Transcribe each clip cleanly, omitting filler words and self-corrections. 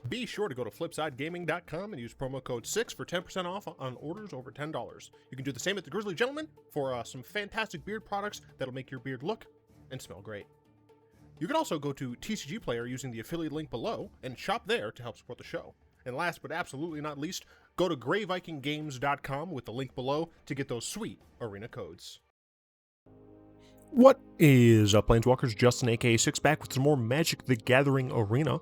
Be sure to go to flipsidegaming.com and use promo code 6 for 10% off on orders over $10. You can do the same at the Grizzly Gentleman for some fantastic beard products that'll make your beard look and smell great. You can also go to TCG Player using the affiliate link below and shop there to help support the show. And last but absolutely not least, go to greyvikinggames.com with the link below to get those sweet arena codes. What is up, Planeswalkers? Justin, aka Six, back with some more Magic the Gathering Arena.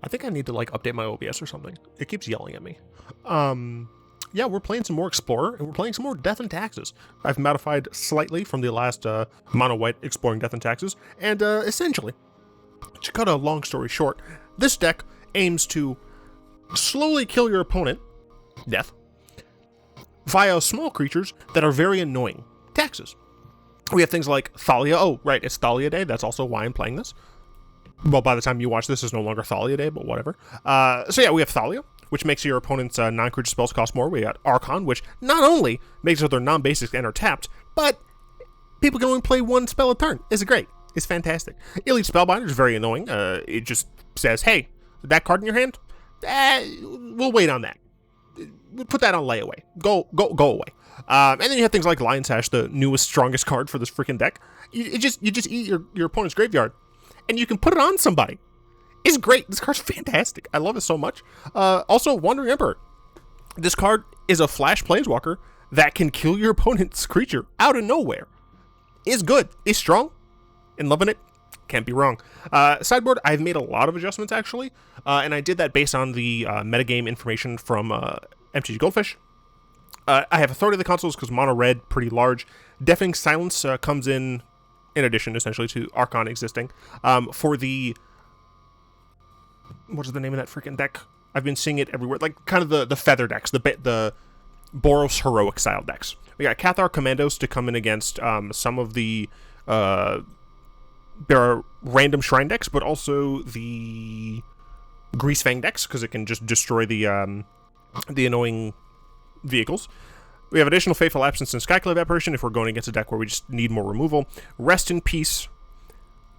I think I need to update my OBS or something. It keeps yelling at me. Yeah, we're playing some more Explorer, and we're playing some more Death and Taxes. I've modified slightly from the last mono-white Exploring Death and Taxes, and essentially, to cut a long story short, this deck aims to slowly kill your opponent, Death, via small creatures that are very annoying, Taxes. We have things like Thalia. Oh, right, it's Thalia Day. That's also why I'm playing this. Well, by the time you watch this, it's no longer Thalia Day, but whatever. So yeah, we have Thalia, which makes your opponent's non-creature spells cost more. We got Archon, which not only makes it their non-basics and are tapped, but people can only play one spell a turn. It's great. It's fantastic. Elite Spellbinder is very annoying. It just says, hey, that card in your hand? We'll wait on that. Put that on layaway. Go away. And then you have things like Lion Sash, the newest, strongest card for this freaking deck. You just eat your opponent's graveyard, and you can put it on somebody. It's great. This card's fantastic. I love it so much. Also, Wandering Emperor. This card is a flash planeswalker that can kill your opponent's creature out of nowhere. It's good. It's strong. And loving it. Can't be wrong. Sideboard, I've made a lot of adjustments, actually. And I did that based on the metagame information from MTG Goldfish. I have Authority of the Consuls because mono red, pretty large. Deafening Silence comes in addition, essentially, to Archon existing. For the... What is the name of that freaking deck? I've been seeing it everywhere. Like, kind of the feather decks, the Boros Heroic style decks. We got Cathar Commandos to come in against some of the random Shrine decks, but also the Grease Fang decks, because it can just destroy the annoying vehicles. We have additional Fateful Absence and Skyclave Apparition if we're going against a deck where we just need more removal. Rest in Peace,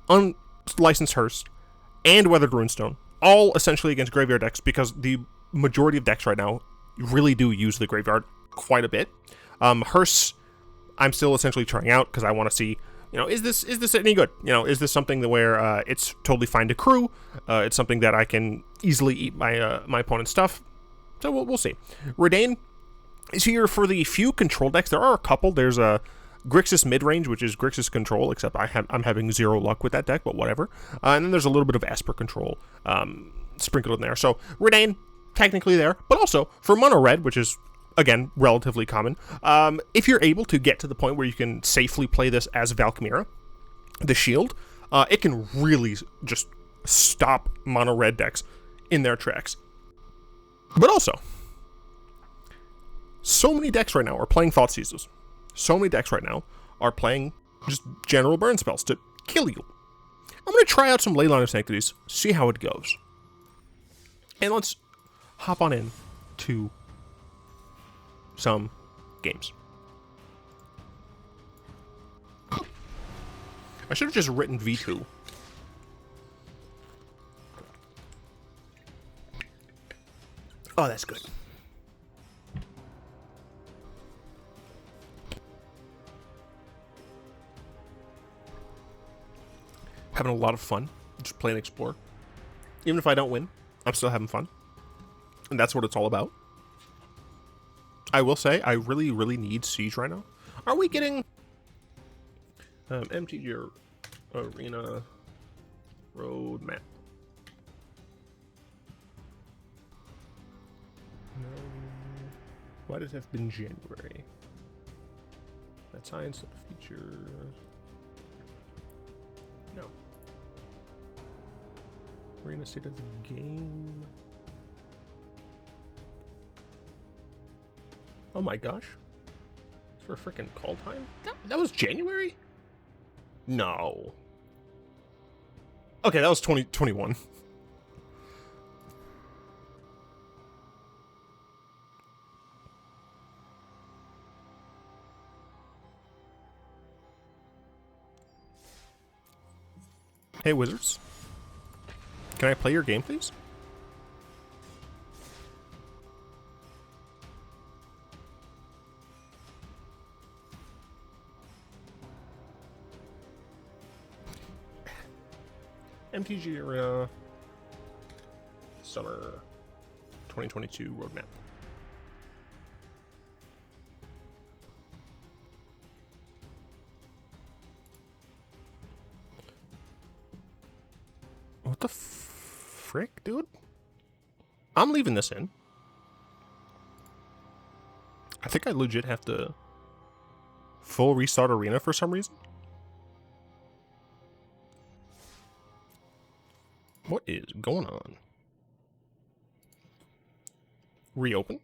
Unlicensed Hearse, and Weathered Runestone. All essentially against graveyard decks, because the majority of decks right now really do use the graveyard quite a bit. Hearse, I'm still essentially trying out, because I want to see, is this any good? Is this something that where it's totally fine to crew? It's something that I can easily eat my my opponent's stuff. So we'll see. Reidane is here for the few control decks. There are a couple. There's a Grixis midrange, which is Grixis Control, except I'm having zero luck with that deck, but whatever. And then there's a little bit of Esper Control sprinkled in there. So Reidane, technically there, but also for mono red, which is, again, relatively common. If you're able to get to the point where you can safely play this as Valkmira, the shield, it can really just stop mono red decks in their tracks. But also, so many decks right now are playing Thoughtseizes. So many decks right now are playing just general burn spells to kill you. I'm going to try out some Leyline of Sanctities, see how it goes. And let's hop on in to some games. I should have just written V2. Oh, that's good. Having a lot of fun just playing Explorer. Even if I don't win, I'm still having fun. And that's what it's all about. I will say, I really, really need Siege right now. Are we getting MTG Arena Roadmap? No. Why does it have been January? That science feature. No. Arena state of the game. Oh my gosh. For a freaking call time? That was January? No. Okay, that was 2021. Hey, Wizards. Can I play your game, please? MTG Arena Summer 2022 roadmap. What the frick, dude? I'm leaving this in. I think I legit have to full restart Arena for some reason. What is going on? Reopen.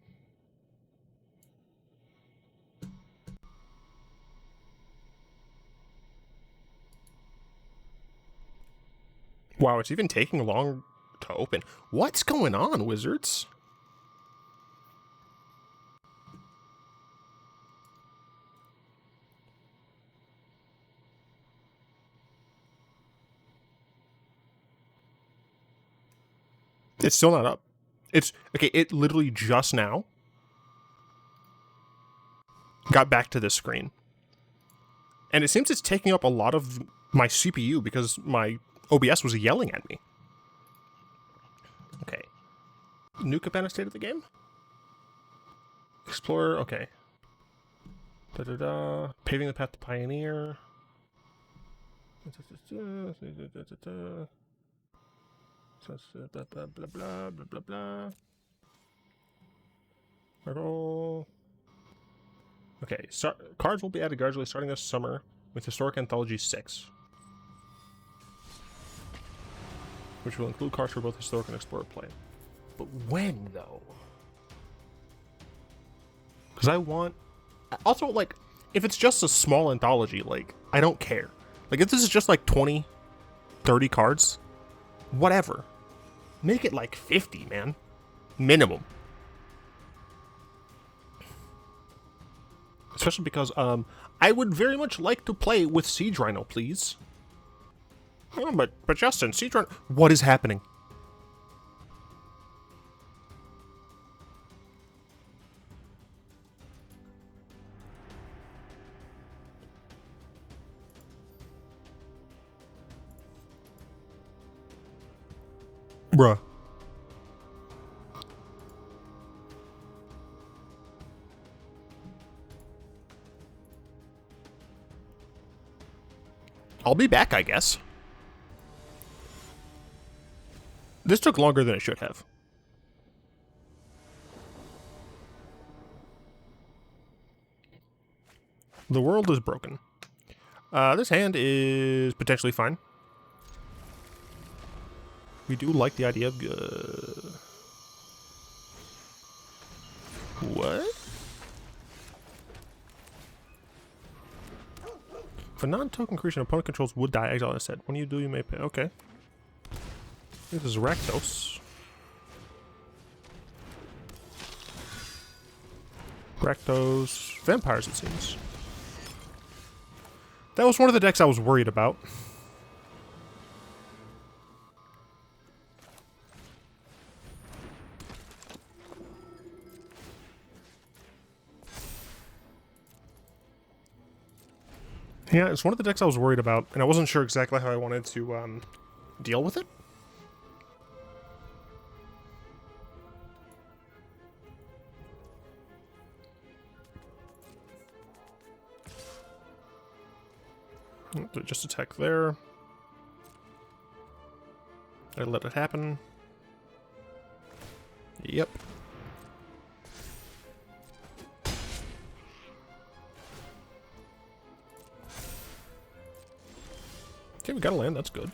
Wow, it's even taking long to open. What's going on, Wizards? It's still not up. It's okay. It literally just now got back to this screen. And it seems it's taking up a lot of my CPU because my OBS was yelling at me. Okay. New Cabana state of the game? Explorer, okay. Da-da-da. Paving the path to Pioneer. Blah, blah, blah, blah, blah, blah, blah. Roll. Okay, so cards will be added gradually starting this summer with Historic Anthology 6. Which will include cards for both Historic and Explorer play. But when, though? Because I want... Also, like, if it's just a small anthology, like, I don't care. Like, if this is just, like, 20, 30 cards, whatever. Make it, like, 50, man. Minimum. Especially because, I would very much like to play with Siege Rhino, please. Oh, but Justin, Siege Rhino... What is happening? Bruh. I'll be back, I guess. This took longer than it should have. The world is broken. This hand is potentially fine. We do like the idea of... What? If a non-token creature an opponent controls would die, exile instead. When you do, you may pay. Okay. This is Rakdos. Rakdos. Vampires, it seems. That was one of the decks I was worried about. Yeah, it's one of the decks I was worried about, and I wasn't sure exactly how I wanted to deal with it. Just attack there. I let it happen. Yep. Okay, we got a land, that's good.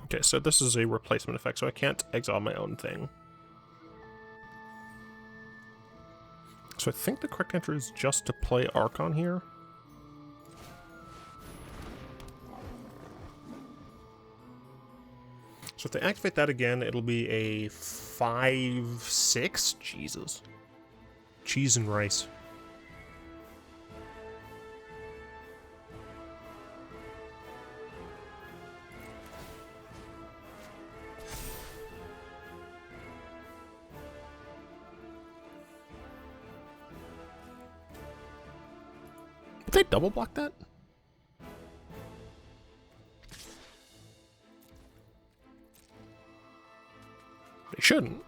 Okay, so this is a replacement effect, so I can't exile my own thing. So I think the correct answer is just to play Archon here. So if they activate that again, it'll be a 5/6. Jesus. Cheese and rice. Did they double block that? They shouldn't.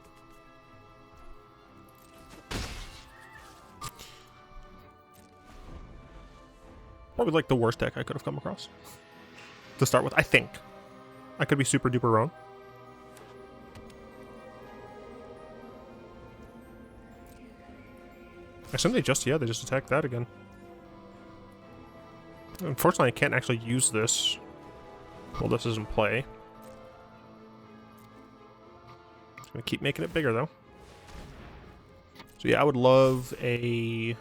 Probably like the worst deck I could have come across to start with, I think. I could be super duper wrong. I assume they just attacked that again. Unfortunately, I can't actually use this while this is in play. Just gonna keep making it bigger, though. So yeah, I would love a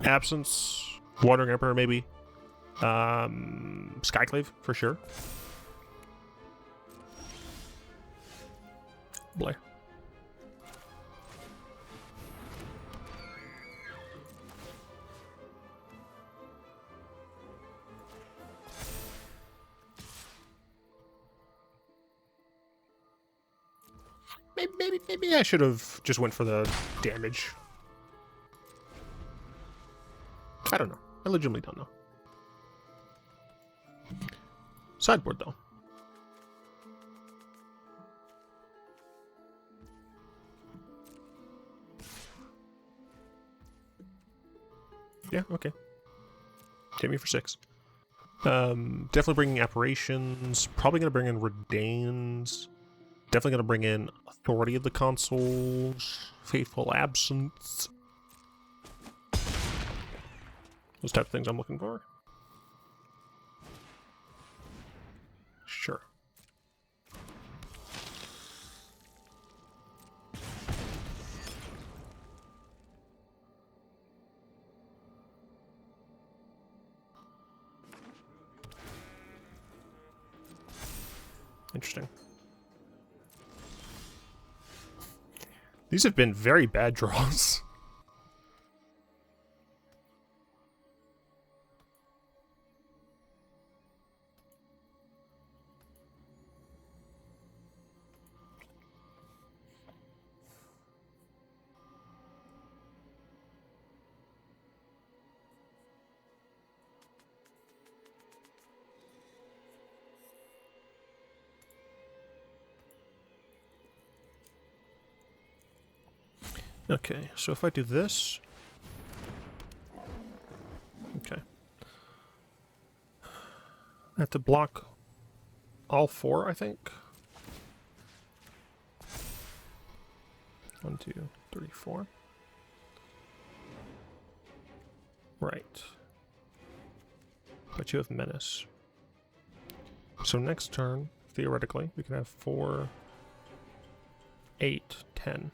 Absence, Wandering Emperor, maybe. Skyclave, for sure. Blair. Maybe I should have just went for the damage. I don't know. I legitimately don't know. Sideboard, though. Yeah, okay. Hit me for 6. Definitely bringing Apparitions. Probably going to bring in Reidanes. Definitely going to bring in Authority of the Consuls. Fateful Absence. Those type of things I'm looking for. Sure. Interesting. These have been very bad draws. Okay, so if I do this... Okay. I have to block all 4, I think. 1, 2, 3, 4. Right. But you have Menace. So next turn, theoretically, we can have 4, 8, 10.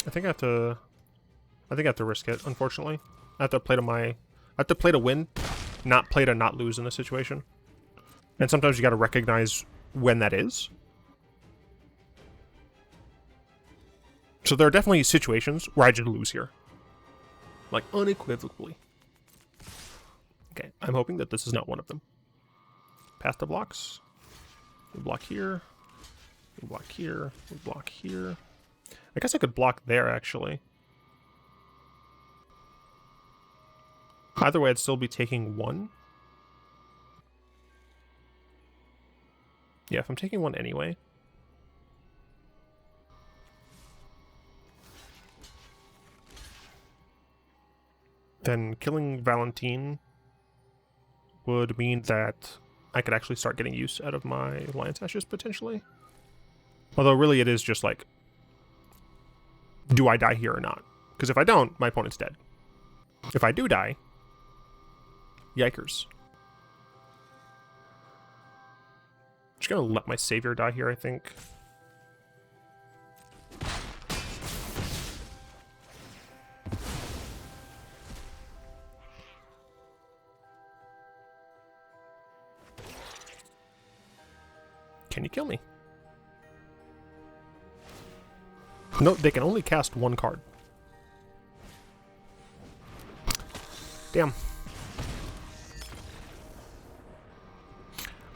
I think I have to risk it, unfortunately. I have to play to win, not play to not lose in this situation. And sometimes you gotta recognize when that is. So there are definitely situations where I just lose here. Like, unequivocally. Okay, I'm hoping that this is not one of them. Pass the blocks. We block here. We block here. We block here. I guess I could block there, actually. Either way, I'd still be taking 1. Yeah, if I'm taking 1 anyway. Then killing Valentine would mean that I could actually start getting use out of my Lion Sashes, potentially. Although, really, it is just like, do I die here or not? Because if I don't, my opponent's dead. If I do die, yikers. Just gonna let my Savior die here, I think. Can you kill me? No, they can only cast 1 card. Damn.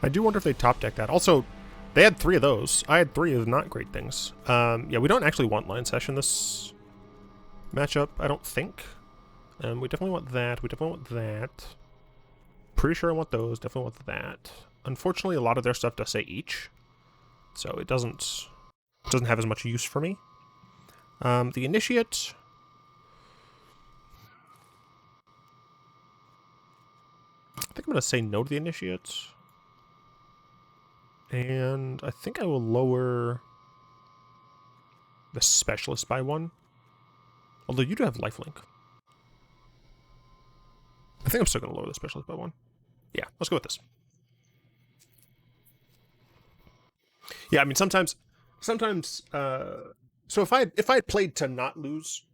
I do wonder if they top deck that. Also, They had 3 of those. I had 3 of not great things. Yeah, we don't actually want Lion Sash in this matchup, I don't think. We definitely want that. We definitely want that. Pretty sure I want those. Definitely want that. Unfortunately, a lot of their stuff does say each, so it doesn't have as much use for me. The Initiate. I think I'm going to say no to the Initiate. And I think I will lower the Specialist by 1. Although you do have lifelink. I think I'm still going to lower the Specialist by 1. Yeah, let's go with this. Yeah, I mean, sometimes, so if I had played to not lose,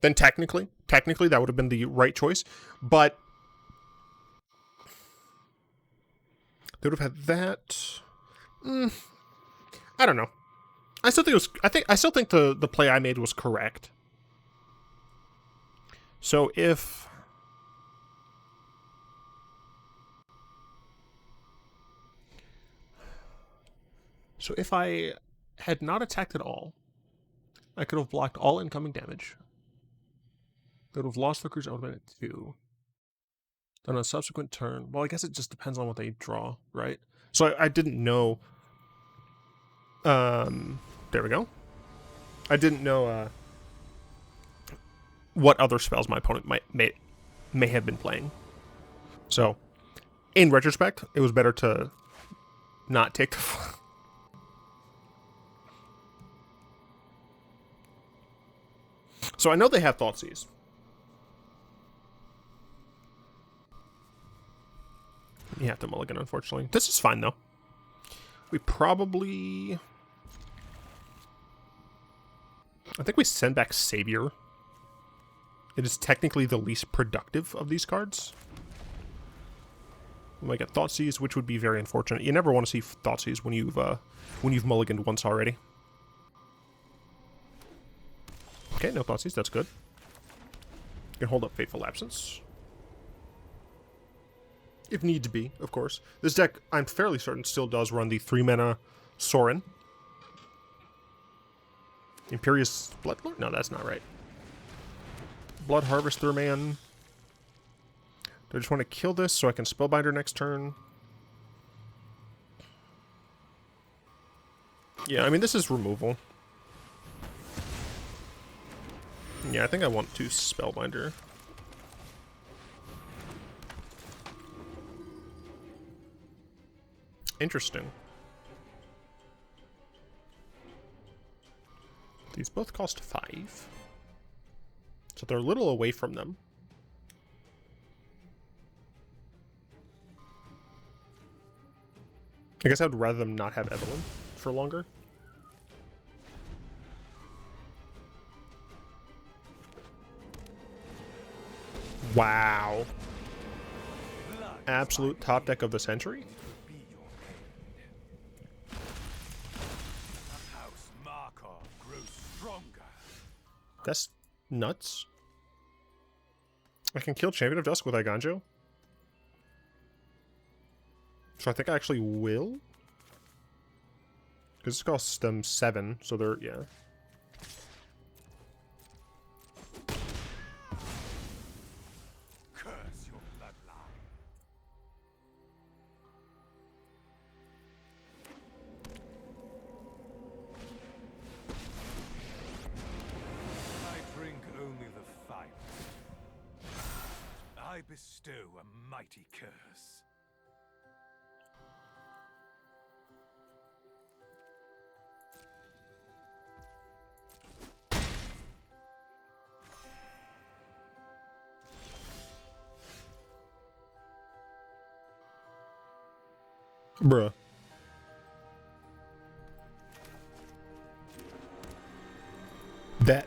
then technically that would have been the right choice. But they would have had that. I don't know. I still think the play I made was correct. So if I had not attacked at all, I could have blocked all incoming damage. They would have lost the creature. I would have been at 2. Then on a subsequent turn, well, I guess it just depends on what they draw, right? So I didn't know. There we go. I didn't know what other spells my opponent may have been playing. So, in retrospect, it was better to not take the. So I know they have Thoughtseize. You have to mulligan, unfortunately. This is fine, though. We probably... I think we send back Savior. It is technically the least productive of these cards. We might get Thoughtseize, which would be very unfortunate. You never want to see Thoughtseize when you've mulliganed once already. Okay, no Thoughtseize, that's good. You can hold up Fateful Absence. If need to be, of course. This deck, I'm fairly certain, still does run the 3-mana Sorin. Imperious Bloodlord? No, that's not right. Blood Harvester Man. Do I just want to kill this so I can Spellbinder next turn? Yeah, I mean, this is removal. Yeah, I think I want to Spellbinder. Interesting. These both cost 5. So they're a little away from them. I guess I would rather them not have Evelyn for longer. Wow. Absolute top deck of the century? That's nuts. I can kill Champion of Dusk with Eiganjo. So I think I actually will. Because this costs them 7, so they're, yeah. Curse your bloodline. I drink only the fire. I bestow a mighty curse. Bruh. That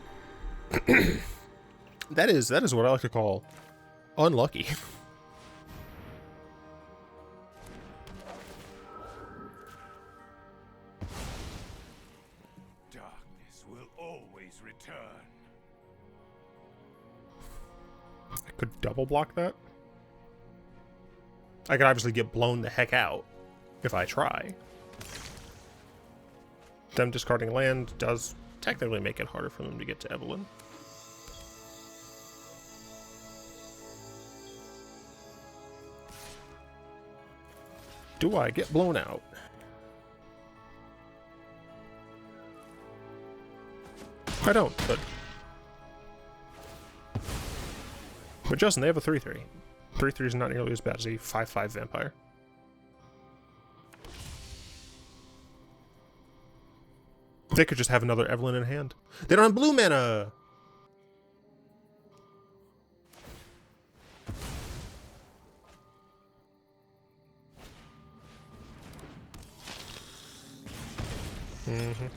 that is what I like to call unlucky. Darkness will always return. I could double block that. I could obviously get blown the heck out if I try. them discarding land does technically make it harder for them to get to Evelyn. Do I get blown out? I don't, but Justin, they have a 3/3. 3/3 is not nearly as bad as a 5/5 vampire. They could just have another Evelyn in hand. They don't have blue mana! Mm-hmm.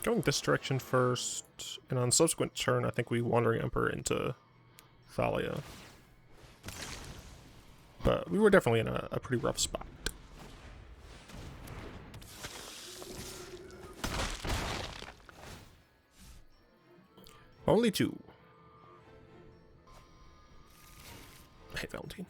Going this direction first, and on subsequent turn, I think we Wandering Emperor into Thalia. But we were definitely in a pretty rough spot. Only 2. Hey, Valentine.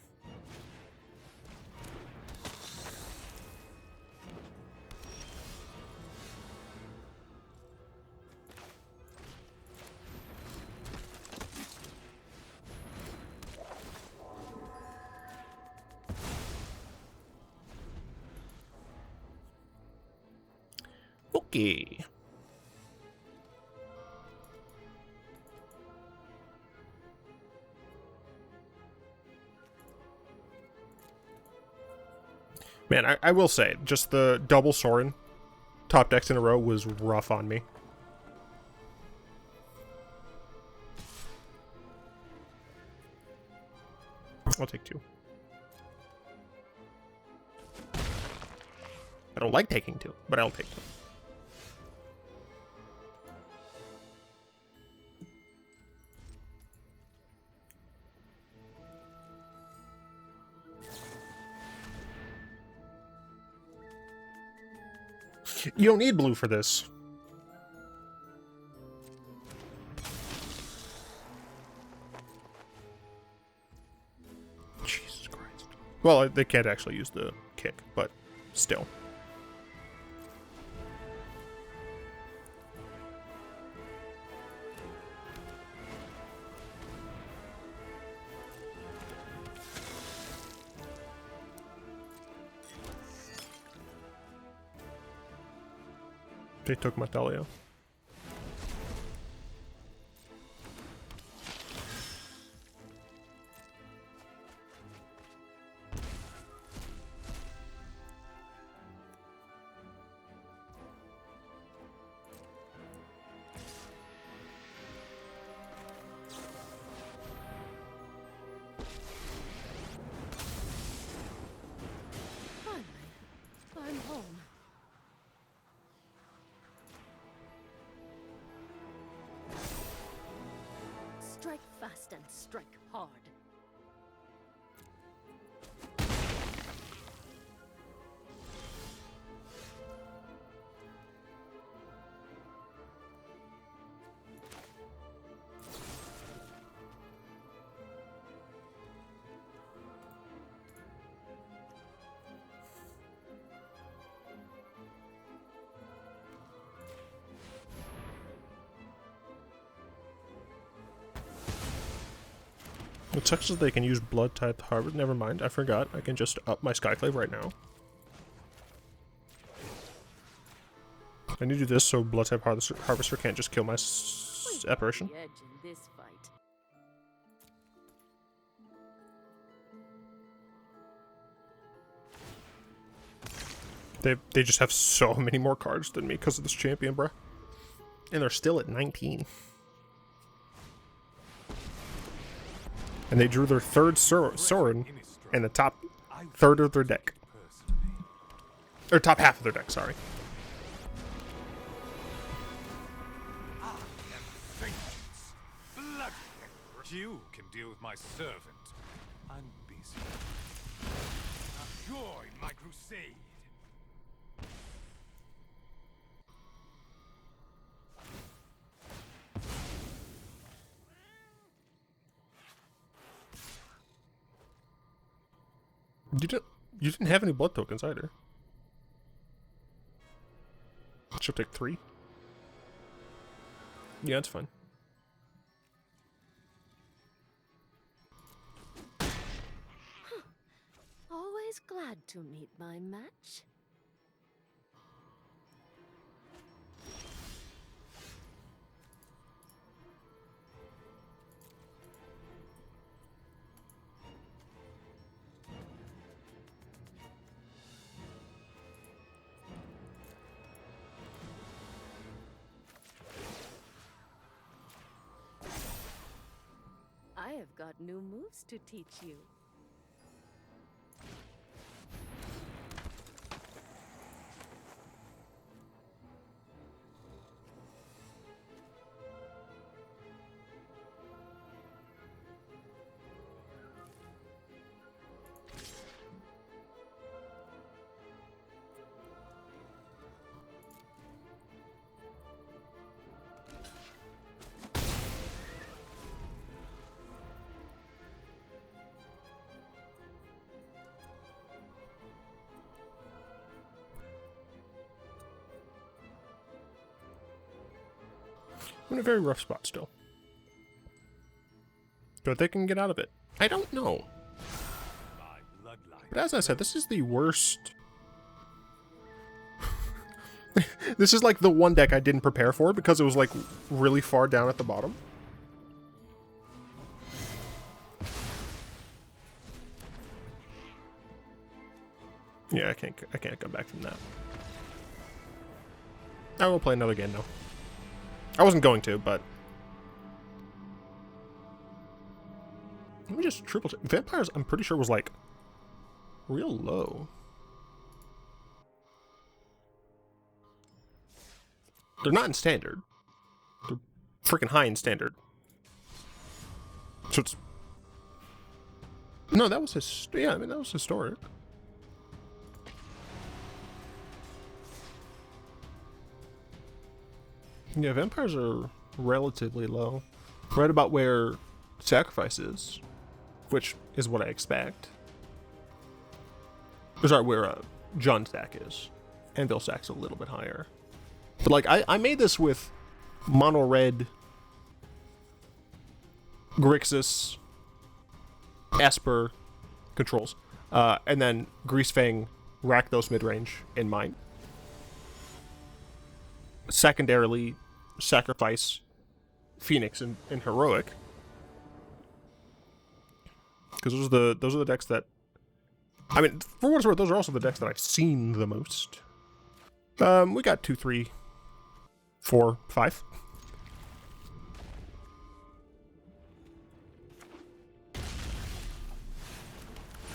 Okay. Man, I will say, just the double Sorin top decks in a row was rough on me. I'll take 2. I don't like taking 2, but I'll take 2. You don't need blue for this. Jesus Christ. Well, they can't actually use the kick, but still. They took my Thalia. Finally, I'm home. Strike fast and strike hard. It sucks that they can use blood type harvest. Never mind, I forgot. I can just up my Skyclave right now. I need to do this so blood type harvester can't just kill my apparition. The edge in this fight. They just have so many more cards than me because of this champion, bruh. And they're still at 19. And they drew their third Sorin in the top third of their deck. Or top half of their deck, sorry. You can deal with my servant. I'm busy. Now join my crusade. You didn't have any blood tokens either. She'll take 3. Yeah, it's fine. Always glad to meet my match. I have got new moves to teach you. I'm in a very rough spot still. But they can get out of it. I don't know. But as I said, this is the worst. This is like the one deck I didn't prepare for because it was like really far down at the bottom. Yeah, I can't come back from that. I will play another game now. I wasn't going to, but let me just triple check. Vampires, I'm pretty sure was like real low. They're not in standard. They're freaking high in standard. So it's no, that was yeah. I mean, that was historic. Yeah, vampires are relatively low. Right about where sacrifice is, which is what I expect. Sorry, where John's stack is. Anvil stack's a little bit higher. But like, I made this with mono red, Grixis, Asper controls, and then Greasefang, Rakdos midrange in mine. Secondarily, sacrifice Phoenix and Heroic, because those are the decks that, I mean, for what it's worth, those are also the decks that I've seen the most. We got 2, 3, 4, 5.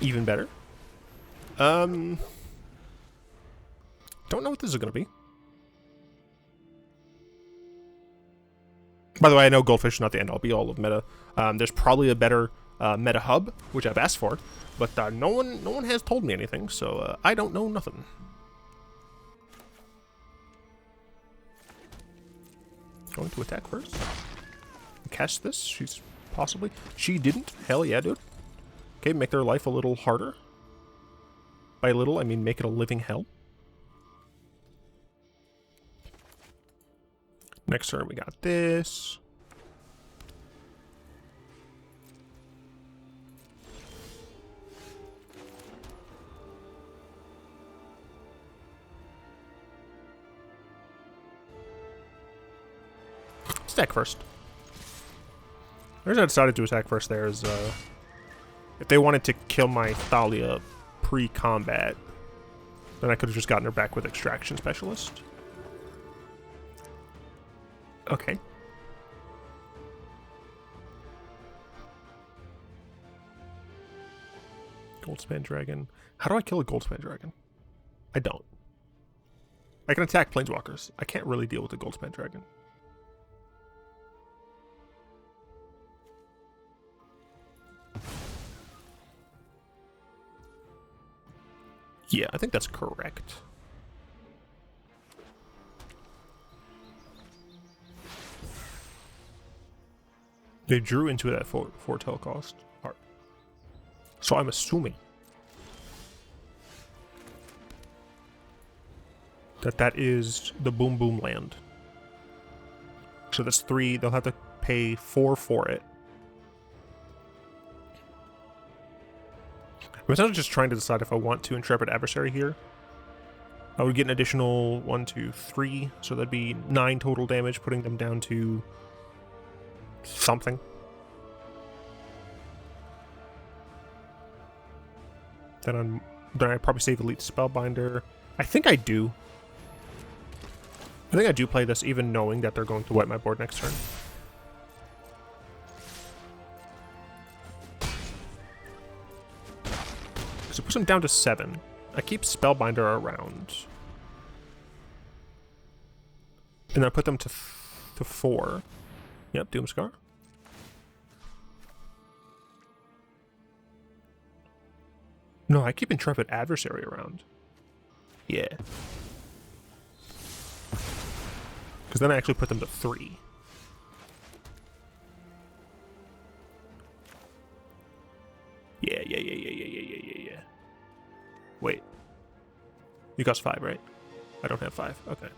Even better. Don't know what this is gonna be. By the way, I know Goldfish is not the end-all be-all of meta. There's probably a better meta hub, which I've asked for, but no one has told me anything, so I don't know nothing. Going to attack first. Cast this. She's possibly. She didn't. Hell yeah, dude. Okay, make their life a little harder. By little, I mean make it a living hell. Next turn, we got this. Attack first. The reason I decided to attack first there is, if they wanted to kill my Thalia pre-combat, then I could have just gotten her back with Extraction Specialist. Okay. Goldspan Dragon. How do I kill a Goldspan Dragon? I don't. I can attack Planeswalkers. I can't really deal with a Goldspan Dragon. Yeah, I think that's correct. They drew into that foretell cost. All right. So I'm assuming that is the Boom Boom land. So that's 3. They'll have to pay 4 for it. I'm essentially just trying to decide if I want to Intrepid Adversary here. I would get an additional 1, 2, 3, so that'd be 9 total damage, putting them down to something. Then I'd probably save Elite Spellbinder. I think I do. I think I do play this even knowing that they're going to wipe my board next turn. So it puts them down to 7. I keep Spellbinder around. And I put them to 4. Yep, Doomscar. No, I keep Intrepid Adversary around. Yeah. Because then I actually put them to 3. Yeah. Wait. You cost 5, right? I don't have 5. Okay.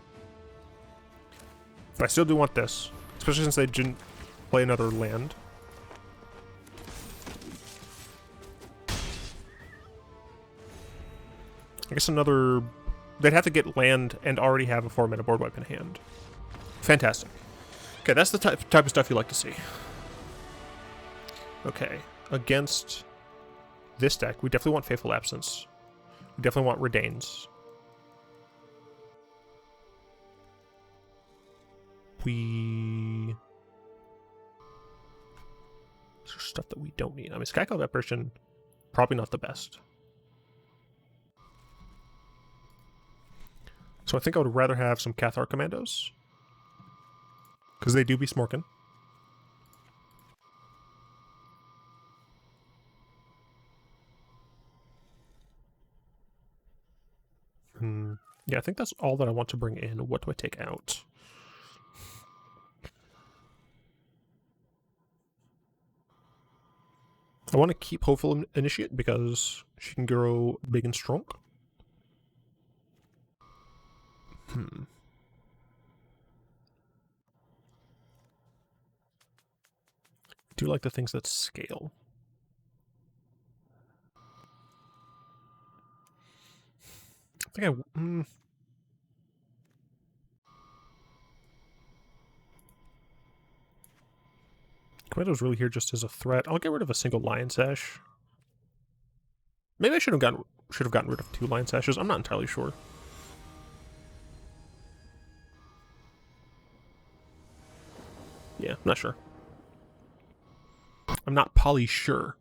But I still do want this. Especially since they didn't play another land. I guess another... They'd have to get land and already have a 4-mana board wipe in hand. Fantastic. Okay, that's the type of stuff you like to see. Okay, against this deck, we definitely want Fateful Absence. We definitely want Reidanes. There's stuff that we don't need. I mean, Skyclave Apparition, probably not the best. So I think I would rather have some Cathar Commandos. Because they do be smorking. Yeah, I think that's all that I want to bring in. What do I take out? I want to keep Hopeful Initiate because she can grow big and strong. I do like the things that scale. I think Commando's really here just as a threat. I'll get rid of a single Lion Sash. Maybe I should have gotten rid of 2 Lion Sashes. I'm not entirely sure. Yeah, I'm not sure. I'm not poly sure.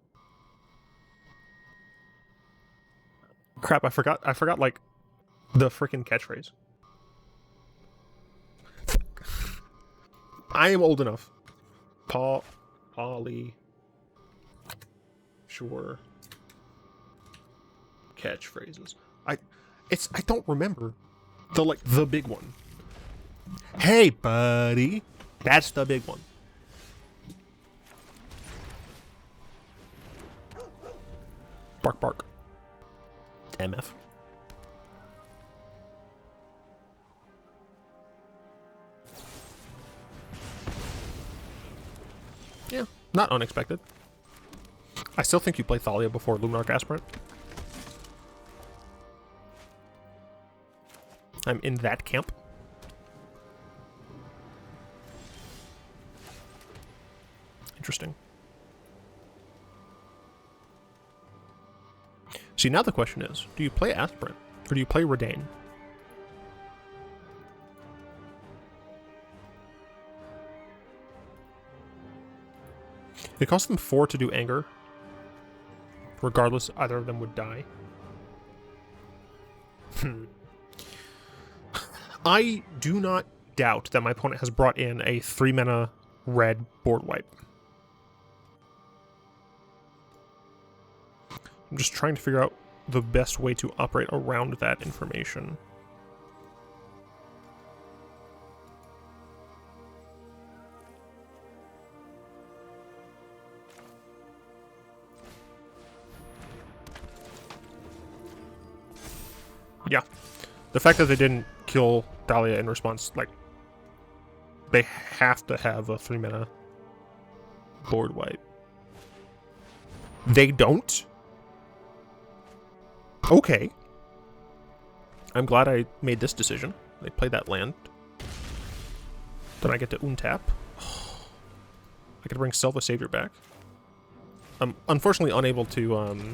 Crap, I forgot like the freaking catchphrase. I am old enough. Poly sure catchphrases. I don't remember the big one. Hey buddy. That's the big one. Bark, bark. MF. Yeah, not unexpected. I still think you play Thalia before Luminarch Aspirant. I'm in that camp. Interesting. See, now the question is, do you play Aspirant or do you play Reidane? It costs them 4 to do Anger. Regardless, either of them would die. I do not doubt that my opponent has brought in a 3-mana red board wipe. I'm just trying to figure out the best way to operate around that information. Yeah. The fact that they didn't kill Thalia in response, like, they have to have a 3-mana board wipe. They don't? Okay. I'm glad I made this decision. They play that land. Then I get to untap. I get to bring Selfless Savior back. I'm unfortunately unable to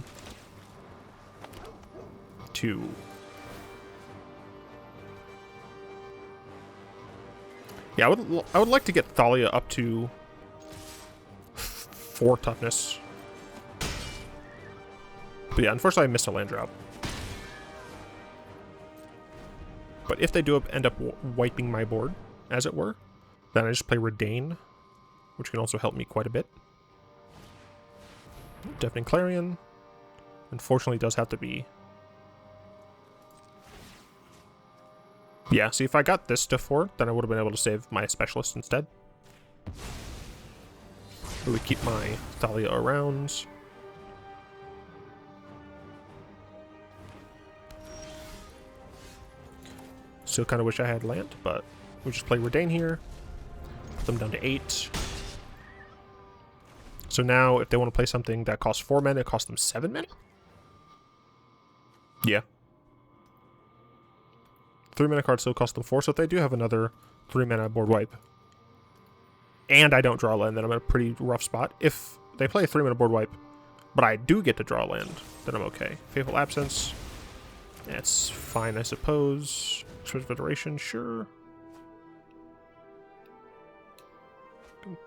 yeah, I would like to get Thalia up to 4 toughness. But yeah, unfortunately I missed a land drop. But if they do end up wiping my board, as it were, then I just play Reidane, which can also help me quite a bit. Deafening Clarion, unfortunately does have to be... Yeah, see, if I got this to 4, then I would have been able to save my Specialist instead. Really keep my Thalia around. Still kind of wish I had land, but we'll just play Reidane here. Put them down to 8. So now, if they want to play something that costs 4 mana, it costs them 7 mana? Yeah. 3-mana cards still cost them 4, so if they do have another 3-mana board wipe, and I don't draw a land, then I'm in a pretty rough spot. If they play a 3-mana board wipe, but I do get to draw a land, then I'm okay. Fateful Absence. That's fine, I suppose. Switch Federation, sure.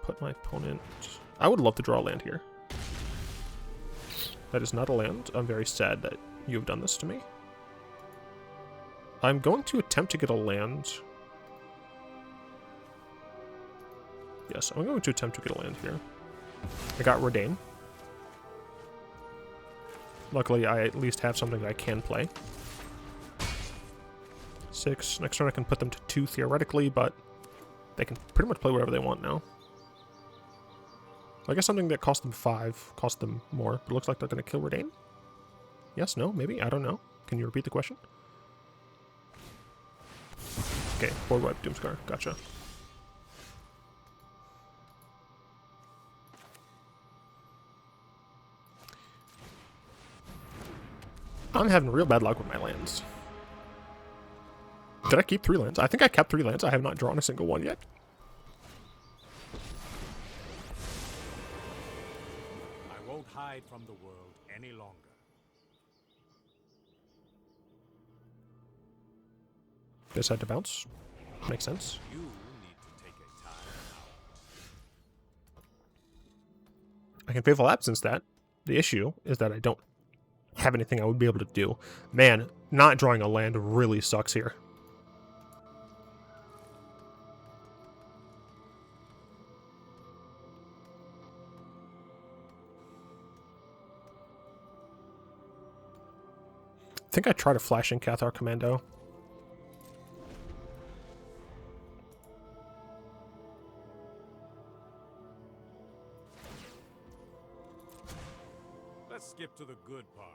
Put my opponent... I would love to draw a land here. That is not a land. I'm very sad that you have done this to me. I'm going to attempt to get a land. Yes, I'm going to attempt to get a land here. I got Reidane. Luckily, I at least have something that I can play. 6. Next turn I can put them to 2 theoretically, but they can pretty much play whatever they want now. I guess something that cost them 5 cost them more, but it looks like they're going to kill Reidane? Yes, no, maybe? I don't know. Can you repeat the question? Okay, board wipe, Doomscar. Gotcha. I'm having real bad luck with my lands. Did I keep 3 lands? I think I kept 3 lands. I have not drawn a single one yet. I won't hide from the world any longer. Decide to bounce. Makes sense. You need to take a time out. I can Fateful Absence that. The issue is that I don't have anything I would be able to do. Man, not drawing a land really sucks here. I think I tried to flash in Cathar Commando. Let's skip to the good part.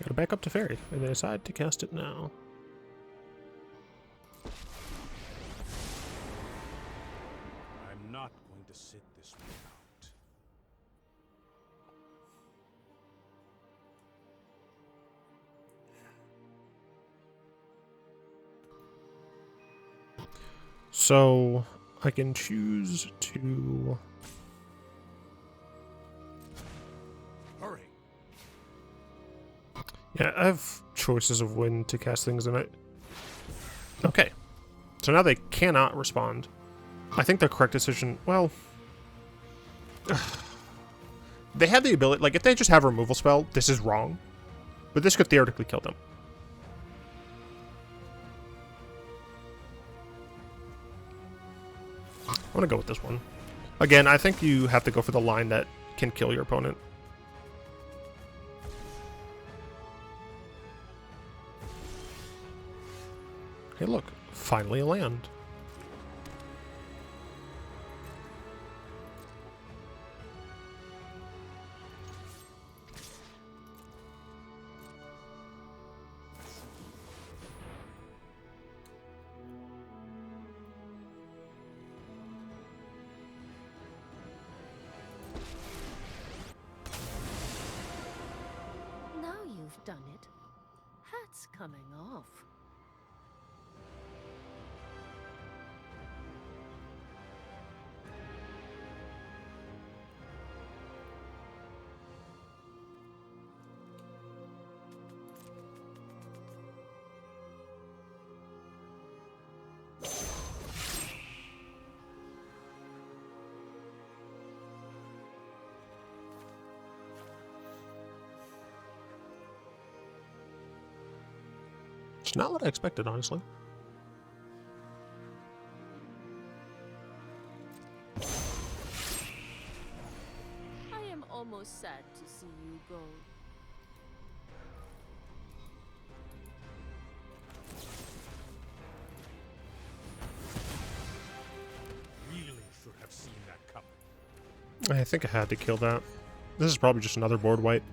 Gotta back up to Fairy, and they decide to cast it now. I'm not going to sit this one out. So I can choose to... Hurry. Yeah, I have choices of when to cast things in it. Okay. So now they cannot respond. I think the correct decision... Well, They have the ability, like, if they just have a removal spell, this is wrong. But this could theoretically kill them. I'm gonna go with this one. Again, I think you have to go for the line that can kill your opponent. Hey, look. Finally a land. Now you've done it. Hat's coming off. It's not what I expected, honestly. I am almost sad to see you go. Really should have seen that coming. I think I had to kill that. This is probably just another board wipe.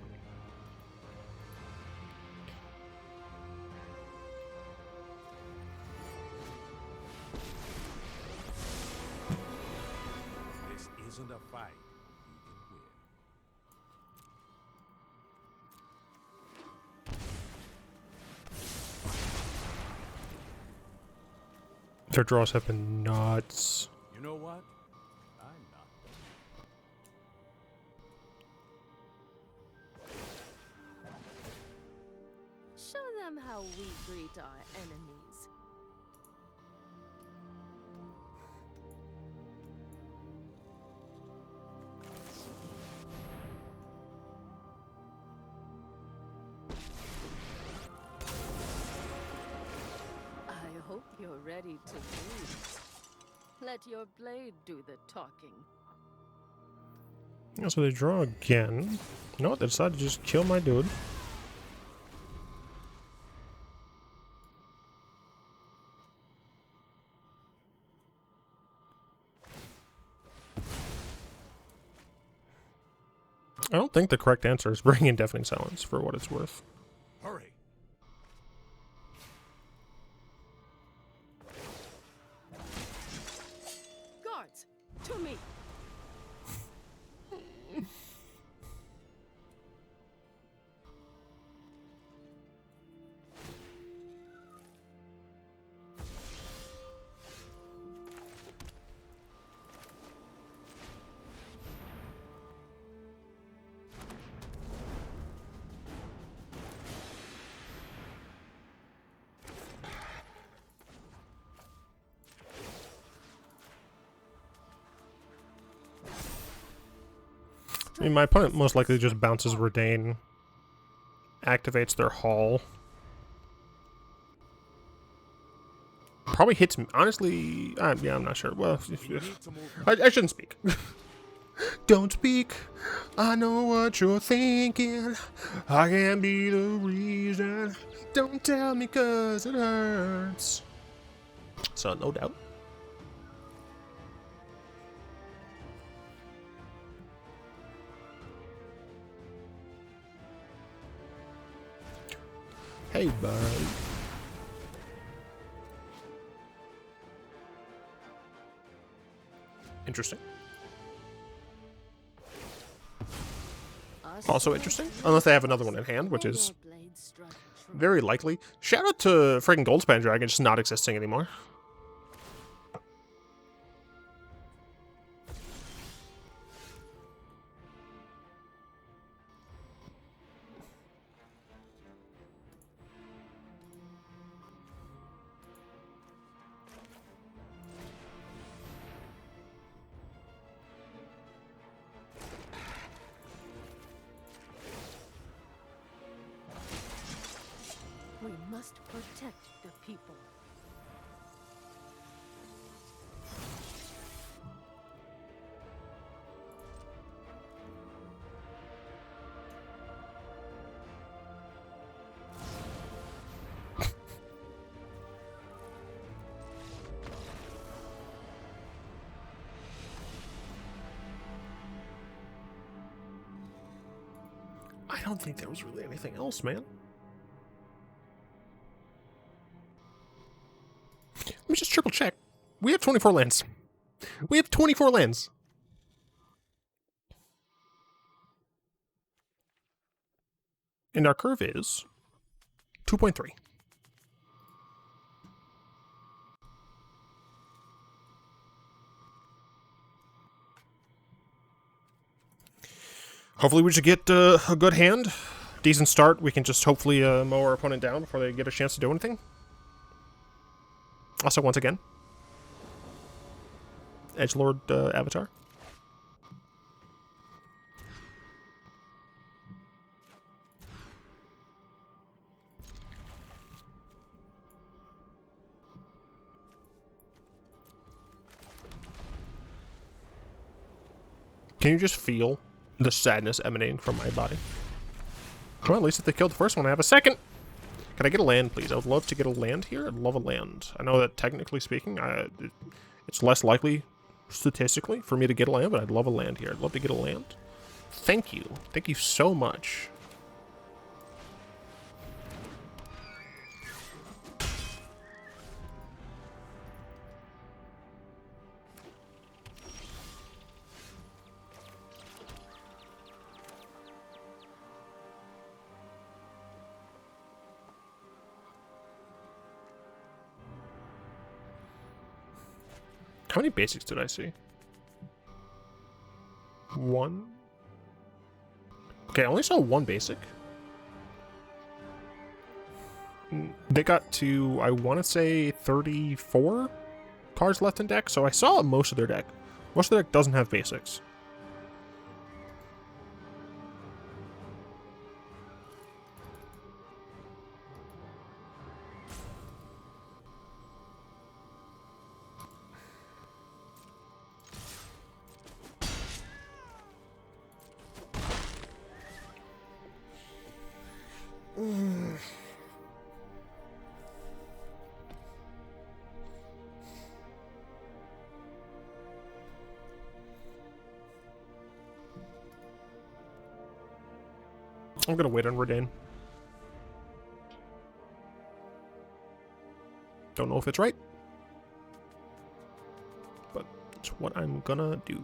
This isn't a fight you can win. Their draws have been nuts. You know what? I'm not. Show them how we greet our enemies. I hope you're ready to lose. Let your blade do the talking. Yeah, so they draw again. You know what? They decided to just kill my dude. I don't think the correct answer is bring in Deafening Silence, for what it's worth. Hurry. Guards, to me! I mean, my opponent most likely just bounces Reidane, activates their Hall. Probably hits me. Honestly, yeah, I'm not sure. Well, I shouldn't speak. Don't speak. I know what you're thinking. I can't be the reason. Don't tell me 'cause it hurts. So, no doubt. Hey, bud. Interesting. Also interesting. Unless they have another one in hand, which is very likely. Shout out to freaking Goldspan Dragon just not existing anymore. must protect the people. I don't think there was really anything else, man. Let me just triple check. We have 24 lands. We have 24 lands. And our curve is 2.3. Hopefully we should get a good hand. Decent start. We can just hopefully mow our opponent down before they get a chance to do anything. Also, once again, Edgelord Avatar. Can you just feel the sadness emanating from my body? Well, at least if they killed the first one, I have a second. Can I get a land, please? I would love to get a land here. I'd love a land. I know that technically speaking, it's less likely statistically for me to get a land, but I'd love a land here. I'd love to get a land. Thank you. Thank you so much. How many basics did I see? One? Okay, I only saw one basic. They got to, I want to say, 34 cards left in deck, so I saw most of their deck. Most of their deck doesn't have basics. I'm gonna wait on Reidane. Don't know if it's right, but it's what I'm gonna do.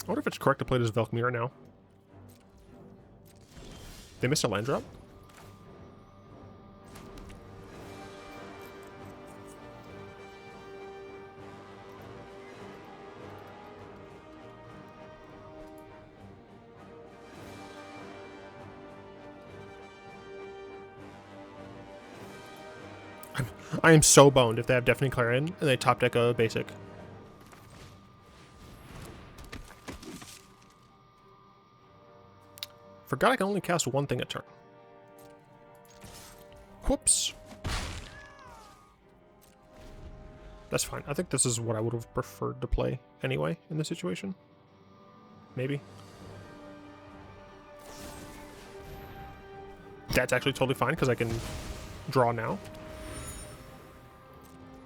I wonder if it's correct to play this Velkmir now. They missed a land drop? I am so boned if they have Deafening Clarion and they top deck a basic. Forgot I can only cast one thing a turn. Whoops. That's fine. I think this is what I would have preferred to play anyway in this situation. Maybe. That's actually totally fine because I can draw now.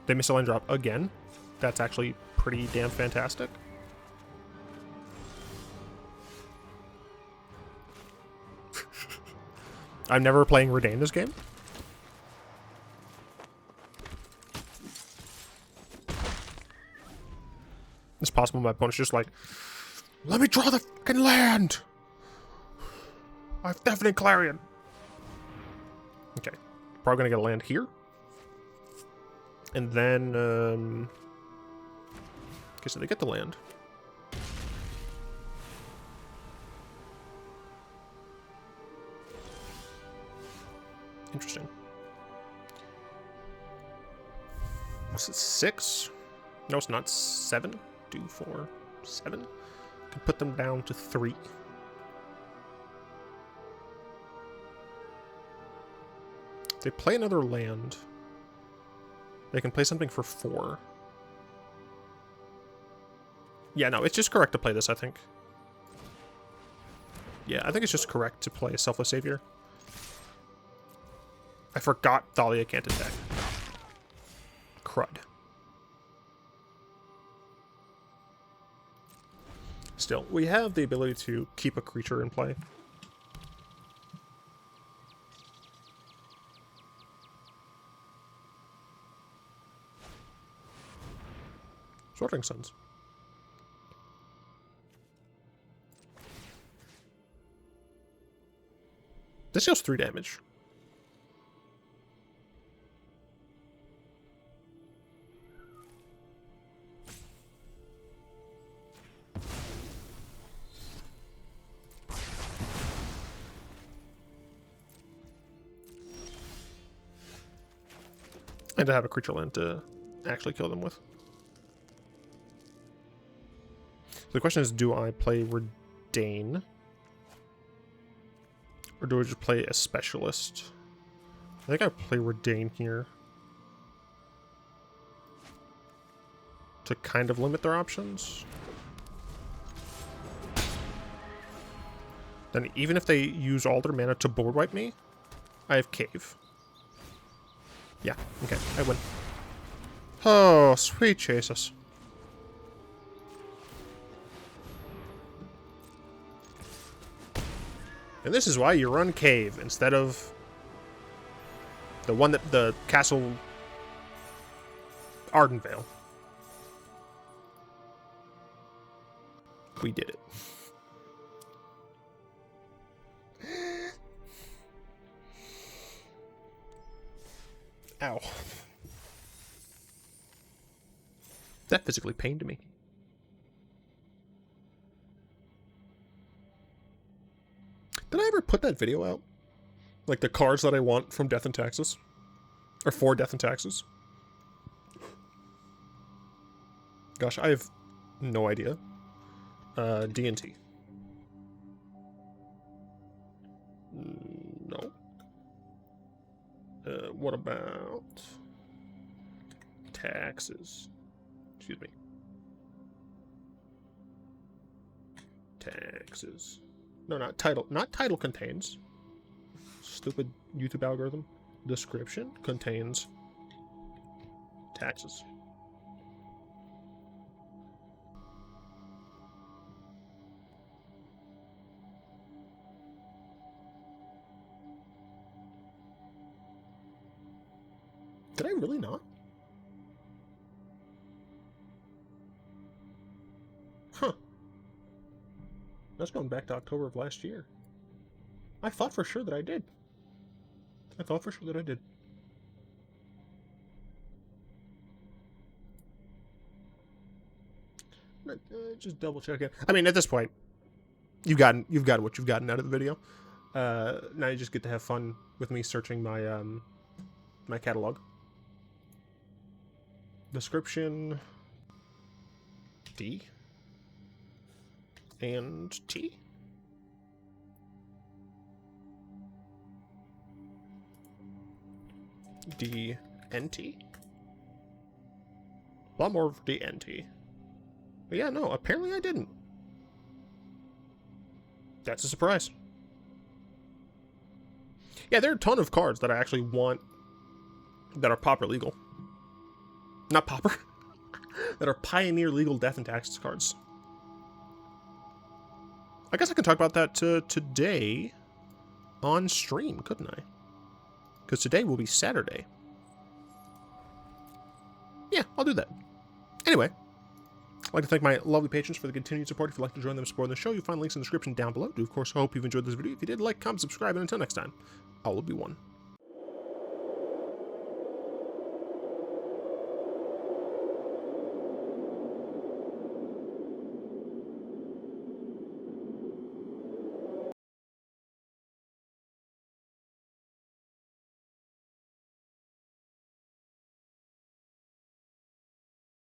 They miss a land drop again. That's actually pretty damn fantastic. I'm never playing Reidane this game. It's possible my opponent's just like, let me draw the fucking land! I have Deafening Clarion. Okay. Probably gonna get a land here. And then, okay, so they get the land. Interesting. Was it 6? No, it's not. 7? 2, 4, 7? Could put them down to 3. If they play another land, they can play something for 4. Yeah, no, it's just correct to play this, I think. Yeah, I think it's just correct to play Selfless Savior. I forgot Thalia can't attack. Crud. Still, we have the ability to keep a creature in play. Swordling Suns. This deals 3 damage. And to have a creature land to actually kill them with. So the question is, do I play Reidane? Or do I just play a specialist? I think I play Reidane here. To kind of limit their options. Then even if they use all their mana to board wipe me, I have Cave. Yeah, okay, I win. Oh, sweet Jesus. And this is why you run Cave instead of the one that the Castle Ardenvale. We did it. Ow. That physically pained me. Did I ever put that video out? Like the cards that I want from Death and Taxes? Or for Death and Taxes? Gosh, I have no idea. D&T. No. What about taxes? Excuse me. Taxes. No, not title. Not title contains. Stupid YouTube algorithm. Description contains taxes. Did I really not? Huh. That's going back to October of last year. I thought for sure that I did. Just double check it. I mean, at this point, you've got what you've gotten out of the video. Now you just get to have fun with me searching my my catalog. Description D and T. D N T. A lot more of D N T. But yeah, no, apparently I didn't. That's a surprise. Yeah, there are a ton of cards that I actually want that are Pauper legal. Not Pauper. That are Pioneer legal Death and Taxes cards. I guess I can talk about that today on stream, couldn't I? Because today will be Saturday. Yeah, I'll do that. Anyway, I'd like to thank my lovely patrons for the continued support. If you'd like to join them supporting the show, you'll find links in the description down below. Do, of course, hope you've enjoyed this video. If you did, like, comment, subscribe, and until next time, I will be one.